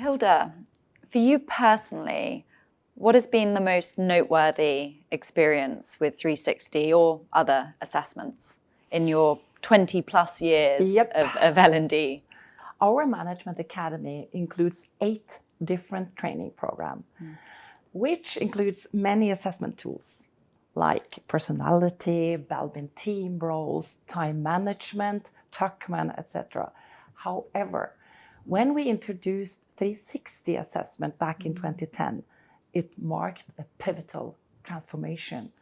Hilda, for you personally, what has been the most noteworthy experience with 360 or other assessments in your 20 plus years of L&D? Our Management Academy includes 8 different training programs, which includes many assessment tools like personality, Belbin team roles, time management, Tuckman, etc. However, when we introduced 360 assessment back in 2010, it marked a pivotal transformation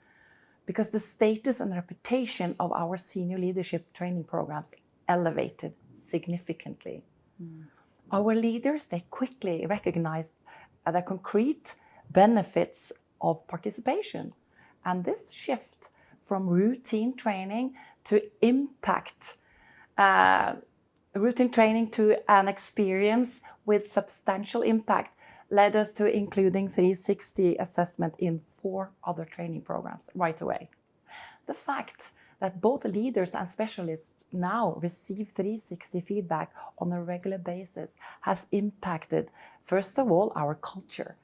because the status and reputation of our senior leadership training programs elevated significantly. Our leaders, they quickly recognized the concrete benefits of participation. And this shift from routine training to routine training to an experience with substantial impact led us to including 360 assessment in 4 other training programs right away. The fact that both leaders and specialists now receive 360 feedback on a regular basis has impacted, first of all, our culture.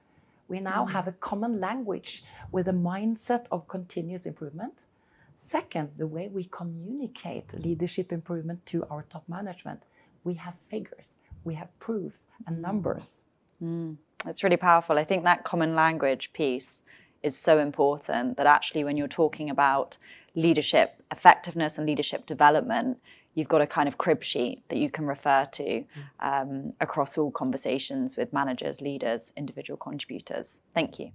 We now have a common language with a mindset of continuous improvement. Second, the way we communicate leadership improvement to our top management. We have figures, we have proof and numbers. It's really powerful. I think that common language piece is so important, that actually when you're talking about leadership effectiveness and leadership development, you've got a kind of crib sheet that you can refer to across all conversations with managers, leaders, individual contributors. Thank you.